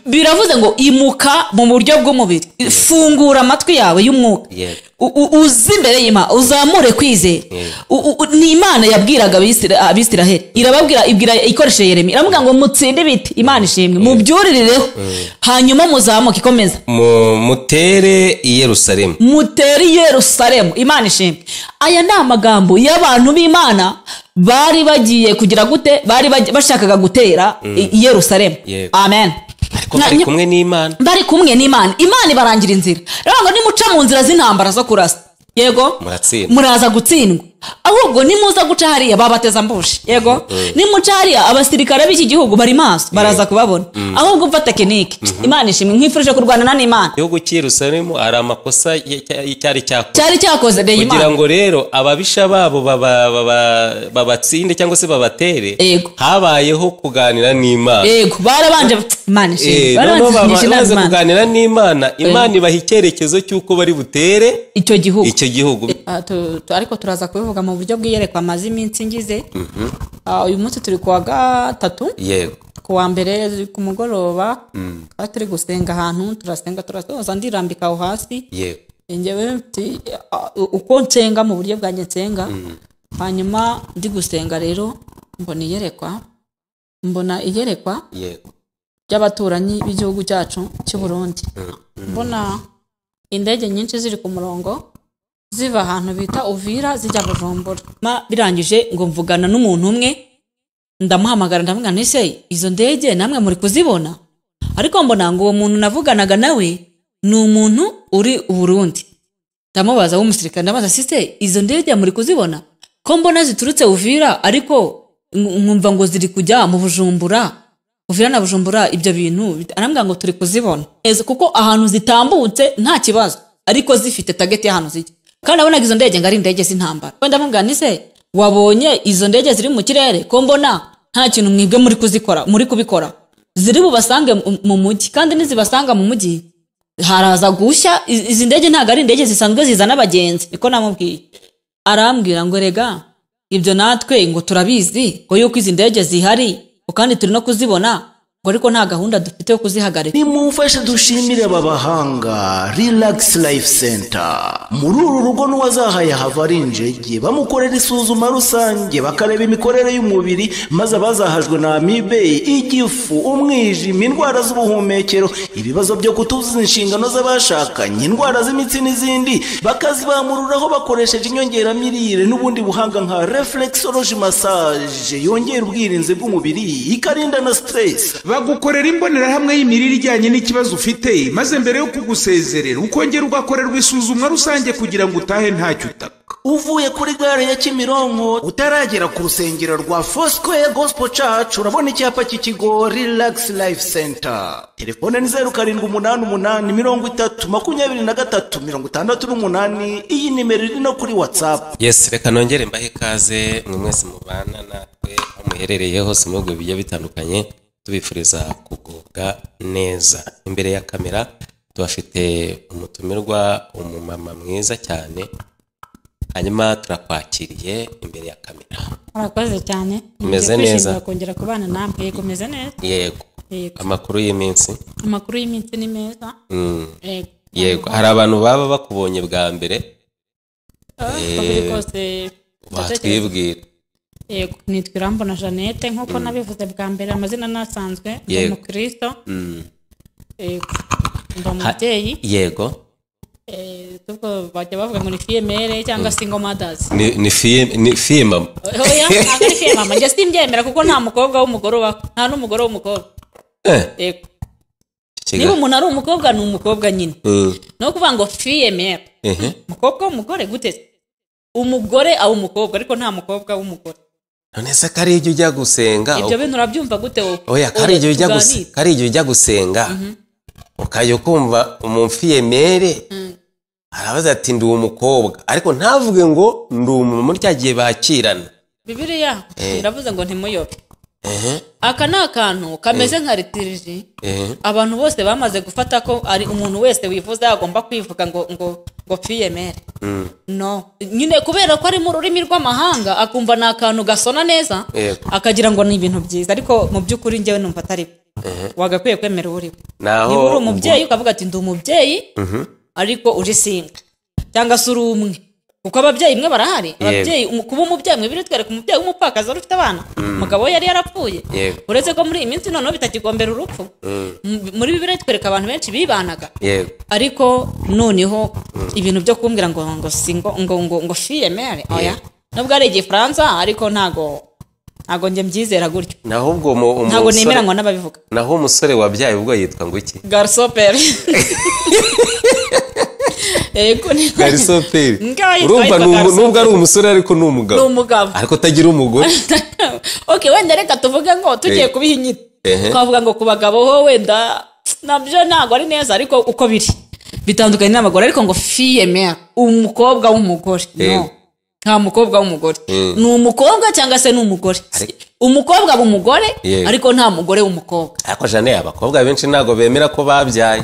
biravuze ngo imuka mu buryo bw'umubiri, fungura amatwi yawe y'umwuka, uzi imbere y'Imana, uzamure kwizera. Ni Imana yabwiraga Abisiraheli, irababwira, ibwira ikoresheje Yeremiya, iravuga ngo mutsinde ibiti, Imana ishimwe, mubyuririreho, hanyuma muzamuke, ikomeza mutere i Yerusalemu, mutere i Yerusalemu, Imana ishimwe. Aya ni amagambo y'abantu b'Imana bari bagiye kugira gute, bari bashakaga gutera i Yerusalemu. Amen. Bari kumwe n'Imana, bari kumwe n'Imana, Imana ibarangira inzira. Rero ngo nimuca mu nzira z'intambara zo kurasa, yego muraza gutsindwa, ahubwo nimuza guca hariya babateza mbushi, yego nimuca hariya abasirikare b'iki gihugu bari maso, baraza kubabona, ahubwo mfata tekinike. Imana ishimwe, nkwifurije kurwana n'Imana. Igihugu cy'i Yerusalemu ari amakosa cyari cyakoze kugira ngo rero ababisha babo babatsinde cyangwa se babatere, habayeho kuganira n'Imana. Yego barabanje, Imana ishimwe, barabanje kuganira n'Imana, Imana ibaha icyerekezo cy'uko bari butere icyo gihugu. Ariko turaza kubivuga mu buryo bw'iyerekwa amazi iminsi ngize. Uyu munsi turi kuwa gatatu, yego kuwa mbere ku mugoroba, turi gusenga ahantu, turasoza ndirambika aho hasi, yego njyewe uko nsenga mu buryo bwanjye nsenga, hanyuma ndi gusenga rero mbona iyerekwa yego by'abaturanyi b'igihugu cyacu cy'u Burundi. Mbona indege nyinshi ziri ku murongo ziva ahantu bita Uvira zijya Bujumbura. Birangije ngo mvugana n'umuntu umwe, ndamuhamagara ndamubwira nti se izo ndege namwe muri kuzibona? Ariko mbona ngo uwo muntu navuganaga nawe ni umuntu uri u Burundi. Ndamubaza w'umusirikare, ndabaza sise izo ndege muri kuzibona ko mbona ziturutse Uvira, ariko nkumva ngo ziri kujya mu Bujumbura, Uvira na Bujumbura ibyo bintu. Arambwira ngo turi kuzibona kuko ahantu zitambutse nta kibazo, ariko zifite target y'ahantu zijya, kandi nabonaga izo ndege ngo ari indege z'intambara. Wenda ndamubwira nti se wabonye izo ndege ziri mu kirere ko mbona nta kintu mwibwe muri kubikora, ziri bubasange mu mujyi, kandi nizibasanga mu mujyi haraza gushya. Izi ndege ntago ari indege zisanzwe zizana abagenzi, niko namubwiye. Arambwira ngo rega ibyo natwe ngo turabizi ngo yuko izi ndege zihari kandi turi no kuzibona, ngo ariko nta gahunda dufite yo kuzihagarika. Nimumfashe dushimire aba bahanga Relax Life Center. Muri uru rugo n'uwazahaye hava ari injege, bamukorera isuzuma rusange bakareba imikorere y'umubiri, maze abazahajwe na amibe, igifu, umwijima, indwara z'ubuhumekero, ibibazo byo kutuzuza inshingano z'abashakanye, indwara z'imitsi n'izindi, bakazibamururaho bakoresheje inyongeramirire n'ubundi buhanga nka reflexology massage yongera ubwirinzi bw'umubiri, ikarinda na stress. Bagukorera imbonerahamwe y'imirire ijyanye n'ikibazo ufite, maze mbere yo kugusezerera ukongera ugakorerwa isuzumwa rusange kugira ngo utahe ntacyo utaka. Uvuye kuri gare ya Kimironko utaragera ku rusengero rwa Foursquare Gospel Church, urabona icyapa cy'ikigo Relax Life Center. Telefone ni 0788302368. Iyi nimero iri no kuri WhatsApp. Yes, reka nongere mbahe kaze mwe mwese mubana natwe muherereye hose mu bigo bigiye bitandukanye, tubifuriza kugubwa neza. Imbere ya kamera tubafite umutumirwa, umumama mwiza cyane, hanyuma turakwakiriye imbere ya kamera. Murakoze cyane, umeze neza, kongera kubana namwe. Yego meze neza. Yego amakuru y'iminsi ni meza. Yego hari abantu baba bakubonye bwa mbere, watwibwira? Yego nitwa Irambona Jeannette, nkuko nabivuze bwa mbere, amazina nasanzwe ndi umukristo. Yego ndi umubyeyi. Yego tuko bajya bavuga ngo ni female cyangwa single mothers. Ni female. Oya ntabwo ari female, njye simbyemera kuko nta mukobwa w'umugore ubaho, nta n'umugore w'umukobwa. Yego niba umuntu ari umukobwa ni umukobwa nyine, no kuvuga ngo female umukobwa w'umugore gute? Umugore aba umukobwa, ariko nta mukobwa w'umugore. None se kari igihe ujya gusenga ibyo bintu urabyumva gute wowe? Oya kari igihe ujya gusenga ukayo kumva umufiyemere arabaza ati ndi umukobwa, ariko ntavuge ngo ndi umuntu muri cyagiye bakirana. Bibiliya iravuze ngo ntimuyobe. Aka ni akantu kameze nka liturgy, abantu bose bamaze gufata ko ari umuntu wese wifuza agomba kwivuga ngo female. No, nyine kubera ko ari mu rurimi rw'amahanga akumva na akantu gasona neza, akagira ngo ni ibintu byiza, ariko mu byukuri njyewe numva atari. wagakwiye kwemera uriwe Naho niba uri umubyeyi ukavuga ati ndi umubyeyi ariko uri singa cyangwa se uri umwe kuko ababyeyi mwe barahari ababyeyi kuba umubyeyi mwe biritwereka umubyeyi w'umupfakazi wari ufite abana umugabo we yari yarapfuye uretse ko muri iyi minsi noneho bitakigombera urupfu muri Bibiliya twereka abantu benshi bibanaga ariko noneho ibintu byo kumbwira ngo singo ngo fille mère oya nubwo ari igifaransa ariko ntago nje mbyizera gutyo naho ubwo ntago nemeranywa n'ababivuga naho umusore wabyaye ubwo yitwa ngo iki garçon père garçon père urumva nubwo ari umusore ariko ni umugabo ariko tagira umugore okay wenda reka tuvuge ngo tugiye kubiha inyito twavuga ngo ku bagabo ho wenda nabyo ntago ari neza ariko uko biri bitandukanye n'abagore ariko ngo fille mère umukobwa w'umugore no nta mukobwa w'umugore ni umukobwa cyangwa se ni umugore umukobwa w'umugore ariko nta mugore w'umukobwa ariko Jane abakobwa benshi ntago bemera ko babyaye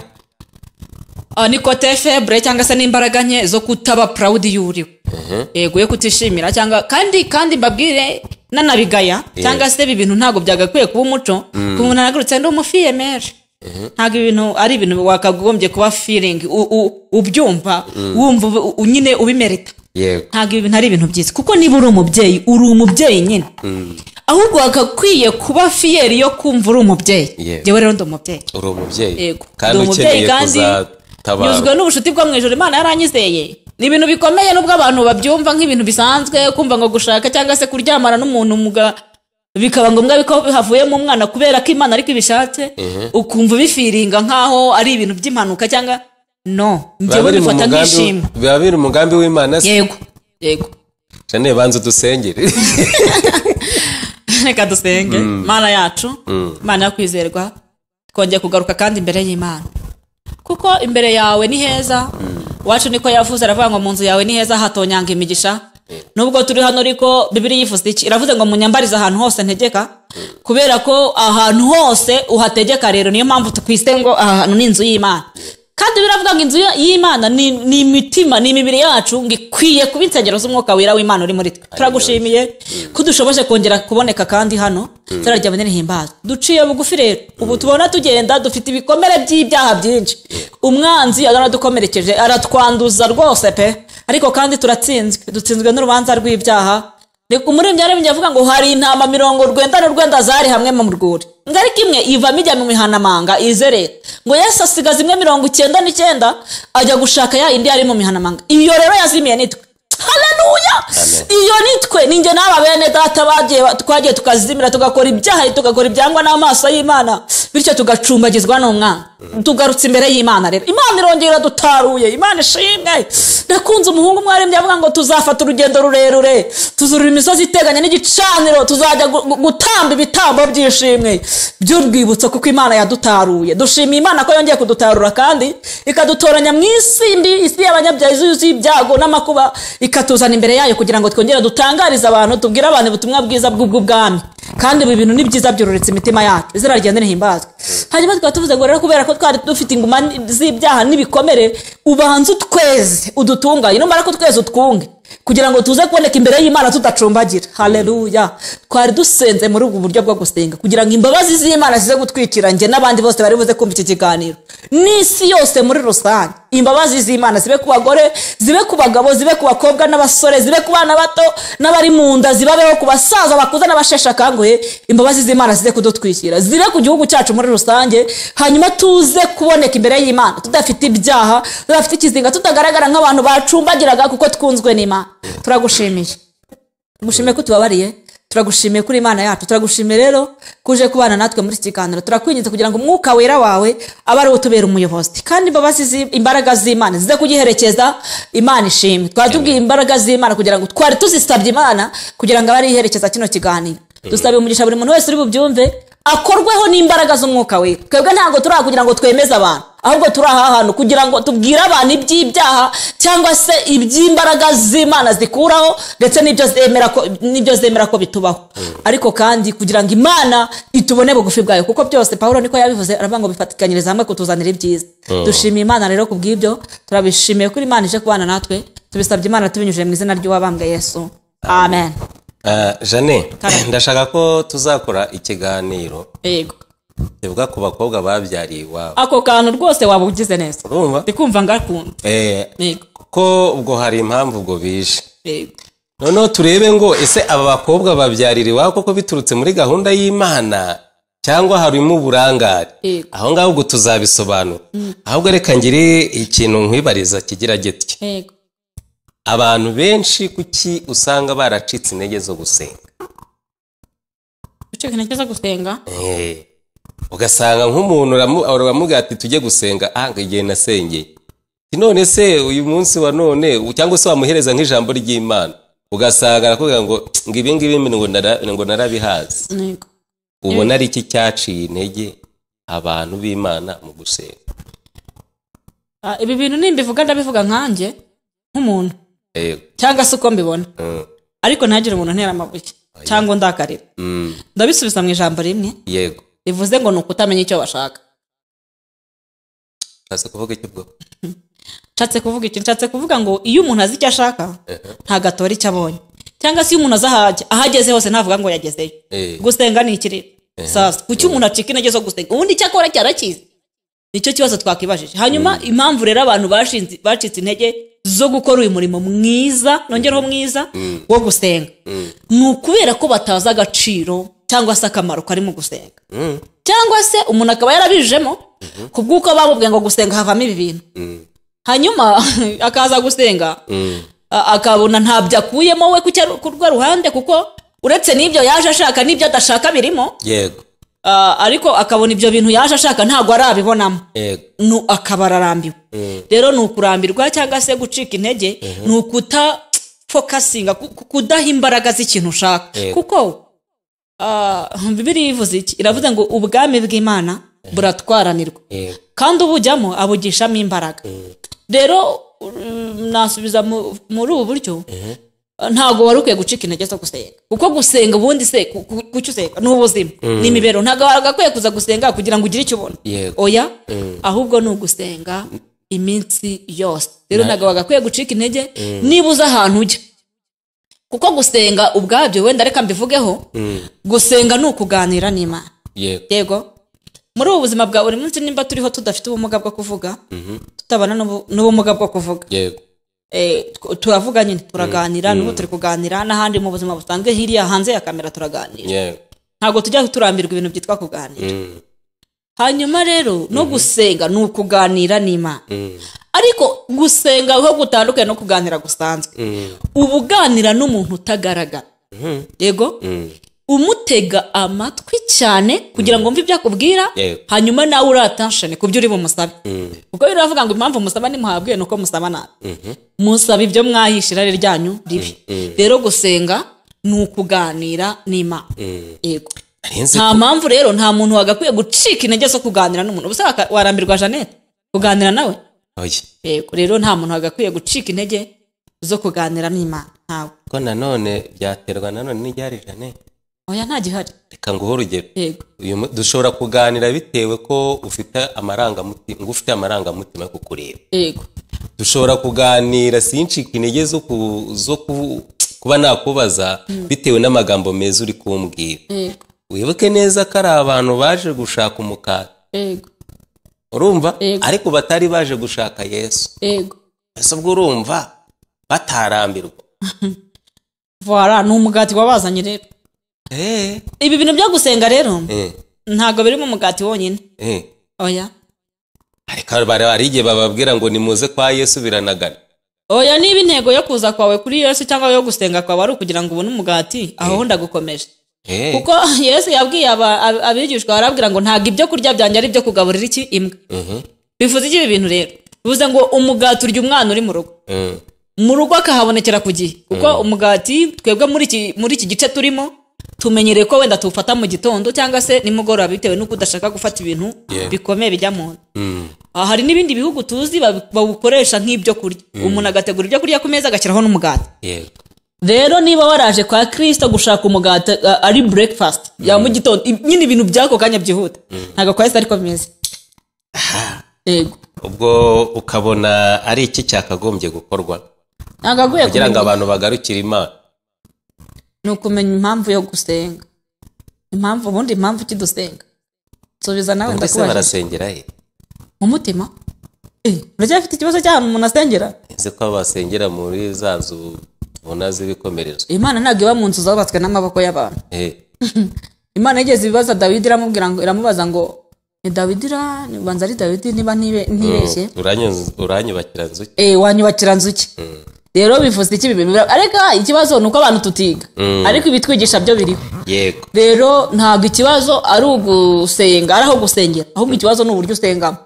ni côté faible cyangwa se n'imbaraga nke zo kutaba proud yuriwe yego yo kutishimira cyangwa kandi mbabwire nanabigaya cyangwa se ibintu ntago byagakwiye kuba umuco kumuntu nagurutse ndi umufille mère ntago ibintu ari ibintu wakagombye kuba feeling ubyumva wumva nyine ubimerita ntago ibintu ari ibintu byiza kuko niba uri umubyeyi nyine ahubwo wakakwiye kuba fier yo kumva uri umubyeyi jewe rero ndi umubyeyi uri umubyeyi yego kandi ukeneye nyuzwe n'ubushuti bwo mwijoro Imana yaranyizeye ni ibintu bikomeye nubwo abantu babyumva nk'ibintu bisanzwe kumva ngo gushaka cyangwa se kuryamana n'umuntu bikaba ngombwa biko havuyemo umwana kubera ko Imana ariko ibishatse ukumva bifiringa nkaho ari ibintu by'impanuka cyangwa no njyewe bifata nk'ishimwe biba biri umugambi w'Imana yego Jane banza dusengere reka dusenge Mana yacu Mana yakwizerwa twongeye kugaruka kandi imbere y'Imana kuko imbere yawe ni heza wacu niko yavuze aravuga ngo mu nzu yawe ni heza hatonyanga imigisha nubwo turi hano ariko Bibiliya yivuze iki iravuze ngo munyambarize ahantu hose ntegeka kubera ko ahantu hose uhategeka rero niyo mpamvu tukwise ngo ahantu ni inzu y'Imana kandi biravuga ngo inzu y'Imana ni imitima ni imibiri yacu ngikwiye kuba insengero z'umwuka wera w'Imana uri muri twe turagushimiye ko dushoboje kongera kuboneka kandi hano turarya bane himbaza duciye bugufi rero ubu tubona tugenda dufite ibikomere by'ibyaha byinshi umwanzi aradukomerekeje aratwanduza rwose pe ariko kandi dutsinzwe n'urubanza rw'ibyaha umuririmbyi yaremye avuga ngo hari intama 99 zari hamwe mu rwuri ngari kimwe ivamo ijya mu mihanamanga izerera ngo Yesu asigaza imwe 99 ajya gushaka ya indi yari mu mihanamanga iyo rero yazimiye nitwe haleluya iyo nitwe ninjye n'aba bene data twagiye tukazimira tugakora ibyaha tugakora ibyangwa n'amaso y'Imana bityo tugacumbagizwa n'umwana tugarutse imbere y'Imana rero Imana irongera dutaruye Imana ishimwe nakunze umuhungu mwaremye avuga ngo tuzafata urugendo rurerure tuzurura imisozi iteganye n'igicaniro tuzajya gutamba ibitambo by'ishimwe by'urwibutso kuko Imana yadutaruye dushimiye Imana ko yongeye kudutarura kandi ikadutoranya mu isi y'abanyabyaha yuzuye ibyago n'amakuba ikatuzana imbere yayo kugira ngo twongere dutangarize abantu tubwire abantu ubutumwa bwiza bw'ubwami kandi ibi bintu ni byiza byururetse imitima yacu izina rigende nihimbazwe hanyuma tukaba tuvuze ngo rero kubera ko twari dufite inguma z'ibyaha n'ibikomere ubanze utweze udutunganye numara ko tweze utwunge kugira ngo tuze kuboneka imbere y'Imana tudacumbagira haleluya twari dusenze muri ubwo buryo bwo gusenga kugira ngo imbabazi z'Imana zize gutwikira nge n'abandi bose bari buze kumva iki kiganiro n'isi yose muri rusange imbabazi z'Imana zibe ku bagore zibe ku bagabo zibe ku bakobwa n'abasore zibe ku bana bato n'abari mu nda zibabeho ku basaza bakuze n'abashesha kanguhe imbabazi z'Imana zize kudutwikira zibe ku gihugu cyacu muri rusange hanyuma tuze kuboneka imbere y'Imana tudafite ibyaha tudafite ikizinga tutagaragara nk'abantu bacumbagiraga kuko twunzwe n'Imana turagushimiye gushimiye ko tubabariye turagushimiye kuri Imana yacu turagushimiye rero kuje kubana natwe muri kiganiro turakwinginze kugira ngo umwuka wera wawe abari utubera umuyobozi kandi imbabazi imbaraga z'Imana zize kugiherekeza Imana ishimwe twatubwiye imbaraga z'Imana kugira ngo twari tuzisabye Imana kugira ngo abari iherekeza kino kiganiro dusabe umugisha buri muntu wese uri bubyumve akorweho n'imbaraga z'umwuka wera twebwe ntabwo turaha kugira ngo twemeze abantu ahubwo turaha hano kugira ngo tubwire abantu iby'ibyaha cyangwa se iby'imbaraga z'Imana zikuraho ndetse n'ibyo zemera ko bitubaho ariko kandi kugira ngo Imana itubone bugufi bwayo kuko byose Paulo niko yabivuze aravuga ngo bifatikanyiriza hamwe kutuzanira ibyiza dushimiye Imana rero kubw'ibyo turabishimiye kuri Imana ije kubana natwe tubisabye Imana tubinyujije mu izina ry'uwabambwe Yesu amen Jane ndashaka ko tuzakora ikiganiro yego bivuga ku bakobwa babyariye iwabo. ako kantu rwose waba ugize neza urumva ndikumva ngakunda. Yego. ko ubwo hari impamvu ubwo bije. Yego. noneho turebe ngo ese aba bakobwa babyarira iwabo koko biturutse muri gahunda y'Imana cyangwa harimo uburangare. Yego. aho ngaho ubwo tuzabisobanura. ahubwo reka ngire ikintu nkwibariza kigira gitya. Yego. abantu benshi kuki usanga baracitse intege zo gusenga? Ucika intege zo gusenga? ugasanga nk'umuntu uramubwira ati tujye gusenga ngo igihe nasengeye. none se uyu munsi wa none cyangwa se wamuhereza nk'ijambo ry'Imana ugasanga arakubwira ngo ibi ngibi ngo narabihaze. Yego. ubona ari iki cyaciye intege abantu b'Imana mu gusenga? Ibi bintu nimbivuga ndabivuga nkanjye nk'umuntu. Yego. cyangwa se uko mbibona. ariko ntagire umuntu ntera amabuye cyangwa ndakarira. ndabisubiza mu ijambo rimwe. Yego. bivuze ngo ni ukutamenya icyo bashaka. Nshatse kuvuga iki bwo? nshatse kuvuga ngo iyo umuntu azi icyo ashaka ntago atora icyo abonye, cyangwa se iyo umuntu azi ahageze hose ntavuga ngo yagezeyo. gusenga ni ikirere. sasa kuki umuntu acika intege zo gusenga? ubundi icyo akora cyarakize. nicyo kibazo twakibajije. hanyuma impamvu rero abantu bacitse intege zo gukora uyu murimo mwiza, nongeraho mwiza wo gusenga, ni ukubera ko batazi agaciro cyangwa se akamaro kari mu gusenga. cyangwa se umuntu akaba yarabijemo kubw'uko bamubwiye ngo gusenga havamo ibi bintu. hanyuma akaza gusenga akabona ntabyo akuyemo we ku rwa ruhande, kuko uretse n'ibyo yaje ashaka n'ibyo adashaka birimo. Yego. ariko akabona ibyo bintu yaje ashaka ntabwo arabibonamo. akaba ararambiwe. rero ni ukurambirwa cyangwa se gucika intege, ni ukutafokasinga, kudaha imbaraga z'ikintu ushaka. kuko Bibiliya ivuze iki? iravuze ngo ubwami bw'Imana buratwaranirwa, kandi ubujyamo abugishamo imbaraga. rero nasubiza muri ubu buryo, ntago wari ukwiye gucika intege zo gusenga, kuko gusenga ubundi se kuki usenga? ni ubuzima, ni imibereho. ntago wagakwiye kuza gusenga kugira ngo ugire icyo ubona. oya, ahubwo ni ugusenga iminsi yose. rero ntago wagakwiye gucika intege niba uzi ahantu ujya, kuko gusenga ubwabyo, wenda reka mbivugeho, gusenga ni ukuganira n'Imana. Yego. muri ubu buzima bwa buri munsi nimba turiho tudafite ubumuga bwo kuvuga, tutabana n'ubumuga bwo kuvuga, turavuga nyine, turaganira. n'ubu turi kuganira n'ahandi mu buzima busanzwe hiriya hanze ya kamera turaganira. ntabwo tujya turambirwa ibintu byitwa kuganira. hanyuma rero no gusenga ni ukuganira n'Imana. ariko gusenga aho gutandukanye no kuganira gusanzwe. uba uganira n'umuntu utagaragara. Yego. umutega amatwi cyane kugira ngo mve ibyo akubwira, hanyuma nawe uri attention ku byo uri bumusabe. kuko biravuga ngo impamvu musaba nimuhabwe nuko musaba nabi. musaba ibyo mwahishira ryanyu ribi. rero gusenga ni ukuganira n'Imana. Yego. nta mpamvu rero, nta muntu wagakwiye gucika intege zo kuganira n'umuntu. ubusa warambirwa Jeannette kuganira nawe? Yego. rero nta muntu wagakwiye gucika intege zo kuganira n'Imana. ntawe. ko nanone byaterwa nanone n'iryari Jeannette. oya, nta gihari. reka nguhe urugero. Yego. dushobora kuganira bitewe ko ufite amarangamutima yo kukureba. Yego. dushobora kuganira sincika intege zo kuba nakubaza bitewe n'amagambo meza uri kumbwira. Yego. wibuke neza ko ari abantu baje gushaka umukate. Yego. urumva? ariko batari baje gushaka Yesu. Yego. ese ubwo urumva batarambirwa? Voilà, ni umugati wabazanye rero. ibi bintu byo gusenga rero ntago birimo umugati wonyine. oya, ariko bari igihe bababwira ngo nimuze kwa Yesu biranagana. oya, niba intego yo kuza kwawe kuri Yesu cyangwa yo gusenga kwawe ari ukugira ngo ubone umugati, aho ndagukomeje. kuko Yesu yabwiye abigishwa, arabwira ngo ntago ibyo kurya byanjye ari byo kugaburira iki imbwa. bivuze iki ibi bintu rero? bivuze ngo umugati urya umwana uri mu rugo. mu rugo akahabonekera ku gihe, kuko umugati twebwe muri iki gice turimo tumenyereye ko wenda tuwufata mu gitondo cyangwa se nimugoroba, bitewe n'uko udashaka gufata ibintu bikomeye bijya mu nda. hari n'ibindi bihugu tuzi bawukoresha nk'ibyo kurya. umuntu agategura ibyo kurya ku meza agashyiraho n'umugati. rero niba waraje kwa Kristo gushaka umugati ari breakfast ya mu gitondo, nyine ibintu byako kanya byihuta, ntago kwa Yesu ariko bimeze. Yego. ubwo ukabona ari iki cyakagombye gukorwa kugira ngo abantu bagarukire Imana? ni ukumenya impamvu yo gusenga. impamvu ki dusenga? subiza nawe ndetse ndakubajije barasengera he mu mutima uracyafite ikibazo cy'ahantu umuntu asengera ese ko basengera muri za nzu tubona z'ibikomerezwa Imana ntabwo iba mu nzu zubatswe n'amaboko y'abantu Imana yigeze ibibaza Dawidi iramubaza ngo ni Dawidi banza ari Dawidi niba ntibeshye uranyubakira nzuki wanyubakira nzuki rero bivuze iki bintu ariko ikibazo nuko abantu tutiga ariko ibitwigisha byo biriho yego rero ntabwo ikibazo ari ugusenga ari aho gusengera ahubwo ikibazo ni uburyo usengamo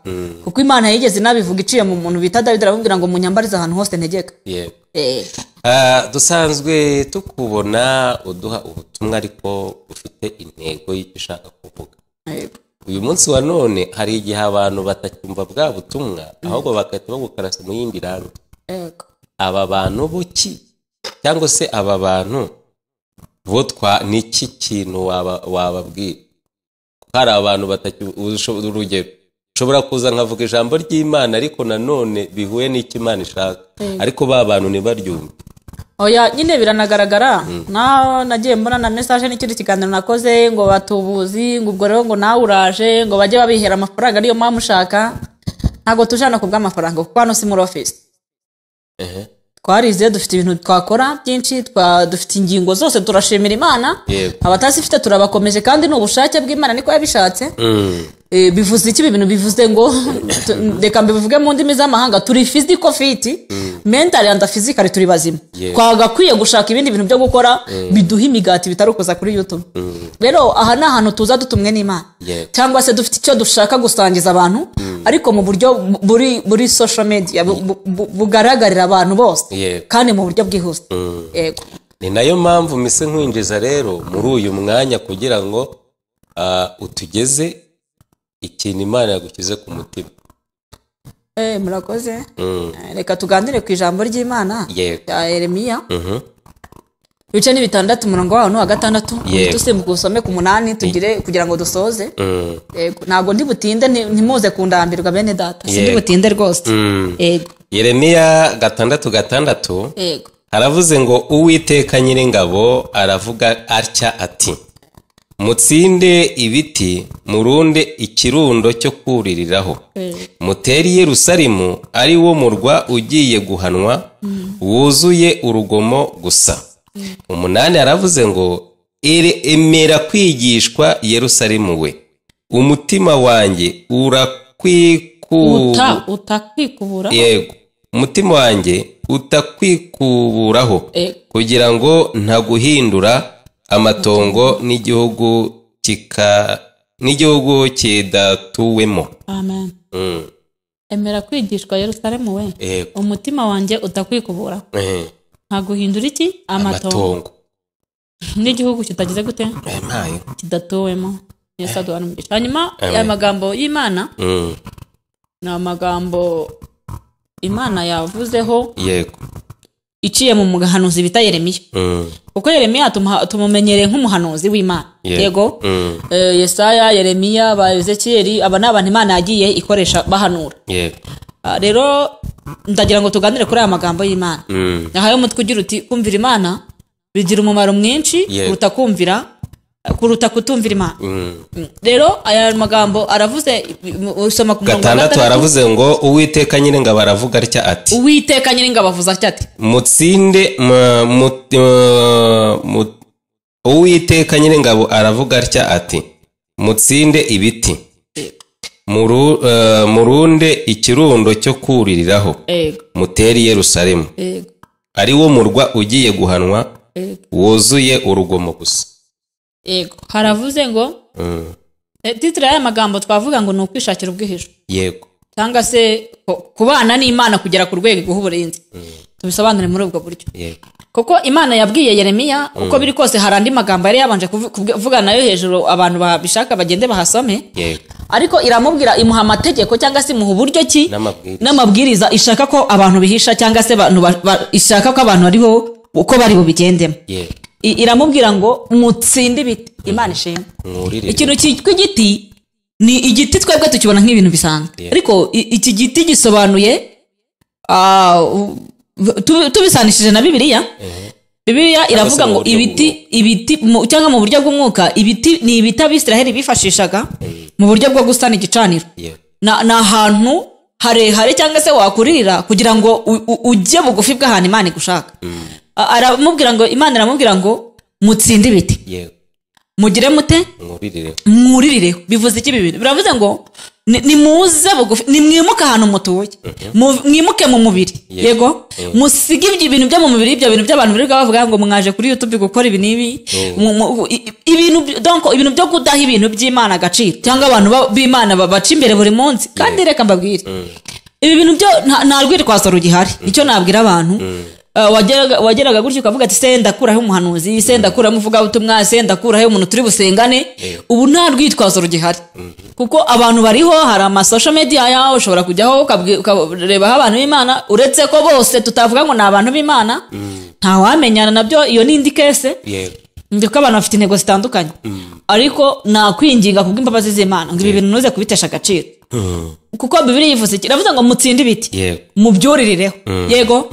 kuko Imana yigeze nabivuga iciye mu muntu bita David aramubwira ngo munyambarize ahantu hose ntegeka yego dusanzwe tukubona uduha ubutumwa ariko ufite intego y'icyo ushaka kuvuga uyu munsi wa none hari igihe abantu batacyumva bwa butumwa ahubwo bagahita bagukarasa mu yindi rangi aba bantu buki cyangwa se aba bantu bo n'iki kintu wababwira hari abantu urugero ushobora kuza nkavuga ijambo ry'Imana ariko nanone bihuye n'icyo Imana ishaka ariko ba bantu ntibaryumve oya nyine biranagaragara nagiye mbona na message n'ikindi kiganiro nakoze ngo batubuzi ngo ubwo rero ngo nawe uraje ngo bajye babihera amafaranga ariyo mpamvu ushaka ntago tujana ku bw'amafaranga kuko hano si muri office twarize dufite ibintu twakora byinshi dufite ingingo zose turashimira Imana abatazifite turabakomeje kandi n'ubushake bw'Imana niko yabishatse bivuze iki ibintu bivuze ngo reka mbivuge mu ndimi z'amahanga turi physical fit mental and physical turi bazima twagakwiye gushaka ibindi bintu byo gukora biduha imigati bitarukoza kuri YouTube rero aha ni ahantu tuza dutumwe n'Imana cyangwa se dufite icyo dushaka gusangiza abantu ariko mu buryo buri social media bugaragarira abantu bose kandi mu buryo bwihuse yego ni nayo mpamvu mise nkwinjiza rero muri uyu mwanya kugira ngo utugeze ikintu Imana yagukize ku mutima murakoze reka tuganire ku ijambo ry'Imana ya Yeremiya ibice ni 6 umurongo waho wa 6 tusimbuka usome ku 8 tugire kugira ngo dusoze ntago ndi butinde ntimuze kundambirwa bene data sindi butinde rwose Yeremiya 6:6 haravuze ngo Uwiteka Nyiringabo aravuga atya ati mutsinde ibiti murunde ikirundo cyo kuririraho muteri Yerusalemu ari wo murwa ugiye guhanwa wuzuye urugomo gusa 8 aravuze ngo emera kwigishwa Yerusalemu we umutima wanjye utakwikubura yego umutima wanjye utakwikuburaho kugira ngo ntaguhindura amatongo n'igihugu kidatuwemo amen emera kwigishwa Yerusalemu we umutima wanjye utakwikubura ntaguhindura iki amatongo n'igihugu kitagize gute kidatuwemo Yesu aduhanumisha hanyuma aya magambo y'Imana ni amagambo Imana yavuzeho yego iciye mu muhanuzi bita Yeremiya kuko Yeremiya tumumenyereye nk'umuhanuzi w'Imana yego Yesaya Yeremiya ba Ezekiel aba n'abantu Imana yagiye ikoresha bahanura yego rero ndagira ngo tuganire kuri aya magambo y'Imana nahaye umutwe ugira uti kumvira Imana bigira umumaro mwinshi kuruta kutumvira Imana rero aya magambo aravuze usoma ku murongo wa 6 aravuze ngo Uwiteka Nyiringabo aravuga atya ati Uwiteka Nyiringabo avuze atya ati mutsinde Uwiteka Nyiringabo aravuga atya ati mutsinde ibiti murunde ikirundo cyo kuririraho muteri Yerusalemu ari wo murwa ugiye guhanwa wuzuye urugomo gusa yego haravuze ngo titre y'aya magambo twavuga ngo ni ukwishakira ubwihisho yego cyangwa se kubana n'Imana kugera ku rwego rw'uburinzi tubisobanure muri ubwo buryo kuko Imana yabwiye Yeremiya uko biri kose hari andi magambo yari yabanje kuvuga nayo hejuru abantu babishaka bagende bahasome ariko iramubwira imuha amategeko cyangwa se imuha uburyo ki n'amabwiriza ishaka ko abantu bihisha cyangwa se ishaka ko abantu ariho uko bari bubigendemo iramubwira ngo mutsinde ibiti Imana ishimwe ikintu cyitwa igiti ni igiti twebwe tukibona nk'ibintu bisanzwe ariko iki giti gisobanuye tubisanishije na Bibiliya Bibiliya iravuga ngo ibiti cyangwa mu buryo bw'umwuka ibiti ni ibiti Abisiraheli bifashishaga mu buryo bwo gusana igicaniro. Na ahantu harehare cyangwa se wakuririra kugira ngo ujye bugufi bw'ahantu Imana igushaka. Aramubwira ngo Imana iramubwira ngo mutsinde ibiti. Mugire mute? Mwuririreho. Bivuze iki bibiri? Biravuze ngo nimuze bugufi, nimwimuka ahantu mutuye, mwimuke mu mubiri, yego, musige ibintu byo mu mubiri, ibyo bintu by'abantu biri bavuga ngo mwaje kuri YouTube gukora ibi nibi, ibintu byo kudaha ibintu by'Imana agaciro, cyangwa abantu b'Imana babaca imbere buri munsi. Kandi reka mbabwire, ibi bintu byo nta rwitwazo rugihari. Icyo nabwira abantu, wageraga gutyo ukavuga ati se ndakuraho umuhanuzi, se ndakuraho umuvugabutumwa, se ndakuraho umuntu turi busengane. Ubu nta rwitwazo rugihari, kuko abantu bariho, hari ama social media yaho ushobora kujyaho ukareba abantu b'Imana, uretse ko bose tutavuga ngo ni abantu b'Imana, nta wamenyana nabyo. Iyo ni indi case, ndiko abantu bafite intego zitandukanye, ariko nakwinginga kubw'imbabazi z'Imana ngo ibi bintu nuze kubitesha agaciro. Kuko Bibiliya ivuze iki? Iravuze ngo mutsinde ibiti, mubyuririreho, yego.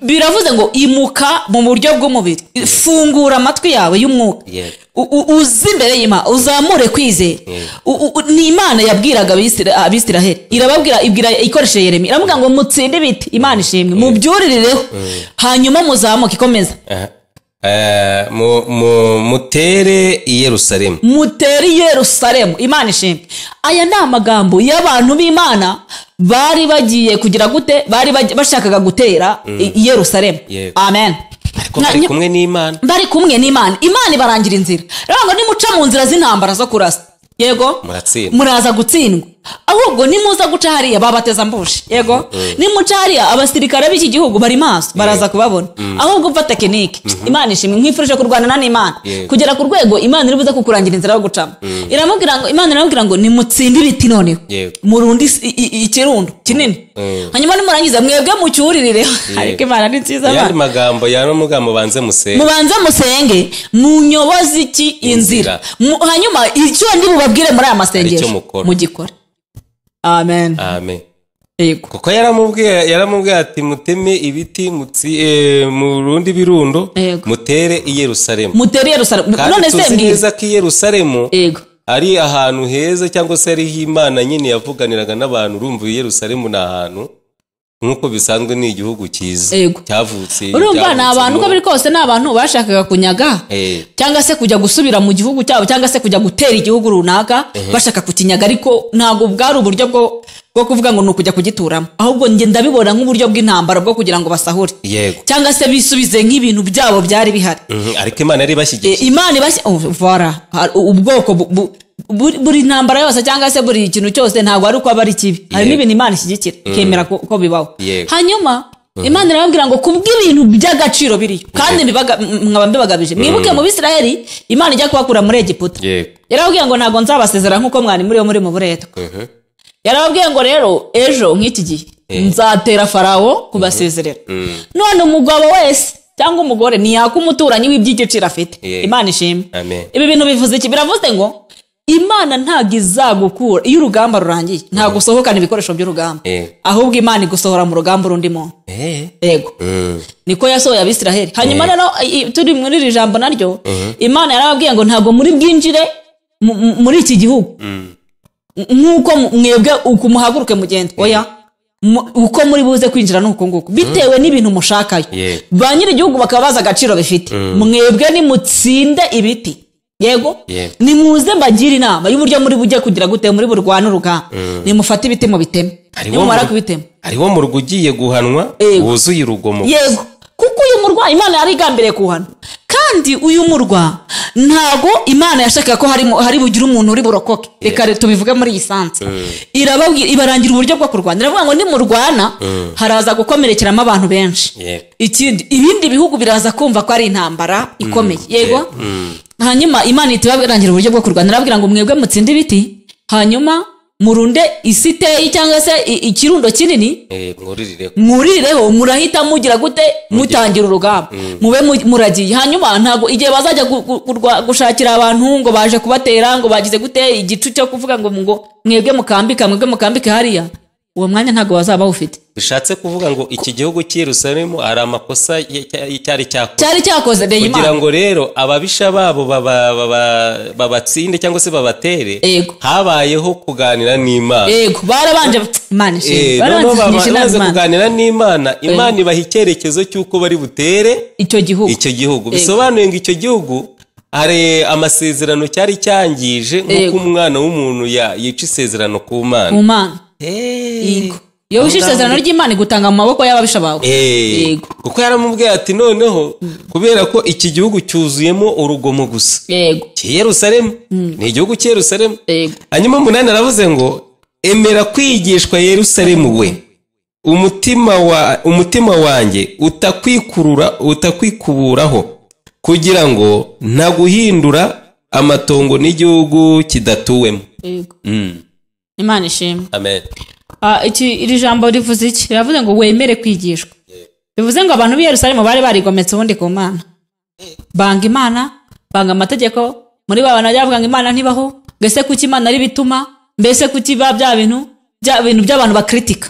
Biravuze ngo imuka mu buryo bw'umubiri, fungura amatwi yawe y'umwuka, uzi imbere y'Imana, uzamure kwizera. Ni Imana yabwiraga Abisiraheli, ibwira ikoresheje Yeremiya, iravuga ngo mutsinde ibiti, Imana ishimwe, mubyuririreho, hanyuma muzamuke. Ikomeza. Mutere i Yerusalemu. Mutere i Yerusalemu, Imana ishimwe. Aya ni amagambo y'abantu b'Imana bari bagiye kugira gute, bari bashakaga gutera i Yerusalemu. Amen. Bari kumwe n'Imana. Imana ibarangira inzira. Rero ngo nimuca mu nzira z'intambara zo kurasa, yego, muraza gutsindwa. Ahubwo nimuza guca hariya babateza mbushi, yego, nimuca hariya abasirikare b'iki gihugu bari maso, baraza kubabona. Ahubwo mfa tekinike, Imana ishimwe, nkwifurije kurwana n'Imana kugera ku rwego Imana iri buze kukurangira inzira yo gucamo. Imana iramubwira ngo nimutsinde ibiti noneho, murundi ikirundo kinini, hanyuma nimurangiza mwebwe mucyuririre. Ariko Imana ni nziza. Yari magambo yaramugambo mubanze musenge munyobozi iki inzira, hanyuma icyo ndi bubabwire muri aya masengesho mugikora. Amen. Yego. Kuko yaramubwiye ati muteme ibiti mu rundi birundo, mutere i Yerusalemu. None se mbwiza ko i Yerusalemu ari ahantu heza, cyangwa se ari Imana nyine yavuganiraga n'abantu. Urumva i Yerusalemu ni ahantu nkuko bisanzwe ni igihugu cyiza cyavutse. Urumva ni abantu uko biri kose, ni abantu bashakaga kunyaga, cyangwa se kujya gusubira mu gihugu cyabo, cyangwa se kujya gutera igihugu runaka bashaka kukinyaga, ariko ntabwo bwari uburyo bwo kuvuga ngo nukujya kugituramo. Ahubwo nge ndabibona nk'uburyo bw'intambara bwo kugira ngo basahure, cyangwa se bisubize nk'ibintu byabo byari bihari. Ariko Imana yari bashyigikiye. Imana ubwoko buri ntambara yose cyangwa se buri ikintu cyose ntabwo ari uko aba ari kibi. Hari n'ibintu Imana ishyigikira ikemera ko bibaho. Hanyuma Imana irababwira ngo kubw'ibintu by'agaciro biriyo, kandi nkaba mbibagabije. Mwibuke mu Bisiraheli Imana ijya kubakura muri Egiputa, yarababwiye ngo ntabwo nzabasezera nk'uko mwari muri mu buretwa. Yarababwiye ngo rero ejo nk'iki gihe nzatera Farawo kubasezerera. None umugabo wese cyangwa umugore ntiyaka umuturanyi w'iby'igiciro afite. Imana ishimwe. Ibi bintu bivuze iki? Biravuze ngo Imana ntabwo izagukura iyo urugamba rurangiye, ntabwo usohokana ibikoresho by'urugamba, ahubwo Imana igusohora mu rugamba urundi muntu. Yego. Niko yasohoye Abisiraheli. Hanyuma rero turi muri iri jambo naryo, Imana yarababwiye ngo ntabwo muri bwinjire muri iki gihugu nk'uko mwebwe ukumuhaguruke mugende, oya, uko muri buze kwinjira nuko nguko bitewe n'ibintu mushakayo. Ba nyiri igihugu bakabaza agaciro bifite. Mwebwe ni mutsinde ibiti, yego, nimuze mbagira inama y'uburyo muri bujye kugira gute muri burwana urugamba. Nimufate ibiti mu biteme, nimumara kubitema hariho mu rugo ugiye guhanwa wuzuye urugomo. Yego, kuko uyu murwa Imana yari igambiriye kuhana, kandi uyu murwa ntago Imana yashakaga ko hari bugira umuntu uri burokoke. Reka tubivuge muri iyi sanse. Irababwira ibarangira uburyo bwo kurwana. Iravuga ngo nimurwana haraza gukomerekeramo abantu benshi. Ikindi ibindi bihugu biraza kumva ko ari intambara ikomeye, yego. Hanyuma Imana itibarangira uburyo bwo kurwana. Irababwira ngo mwebwe mutsinde ibiti, hanyuma murunde isiteyi cyangwa se ikirundo kinini, mwurireho, murahita mugira gute mutangira urugamba, mube muragiye. Hanyuma ntago igihe bazajya gushakira abantu ngo baje kubatera ngo bagize gute igicu cyo kuvuga ngo mwebwe mukambika hariya, uwo mwanya ntago bazaba ufite. bishatse kuvuga ngo iki gihugu cy'i Yerusalemu hari amakosa cyari cyakoze kugira ngo rero ababisha babo babatsinde cyangwa se babatere habayeho kuganira n'Imana. Yego barabanje Imana ishimwe barabanje kuganira n'Imana. Imana ibaha icyerekezo cy'uko bari butere icyo gihugu bisobanuye ngo icyo gihugu hari amasezerano cyari cyangije nk'uko umwana w'umuntu yica isezerano ku Mana. Yo wishe isezerano ry'Imana igutanga mu maboko y'ababisha bawe. Yego kuko yaramubwiye ati noneho kubera ko iki gihugu cyuzuyemo urugomo gusa. Yego Yerusalemu ni igihugu cy'i Yerusalemu. Hanyuma umunani aravuze ngo emera kwigishwa Yerusalemu we umutima wanjye utakwikuburaho kugira ngo ntaguhindura amatongo n'igihugu kidatuwemo. Imana ishimwe. Amen. Iri jambo rivuze iki? Riravuze ngo wemere kwigishwa. Bivuze ngo abantu b'i Yerusalemu bari barigometse ubundi ku Mana. Banga Imana, banga amategeko, muri babana byavuga ngo Imana ntibaho, mbese kuki Imana ari bituma, mbese kuki bya bintu by'abantu bakritika.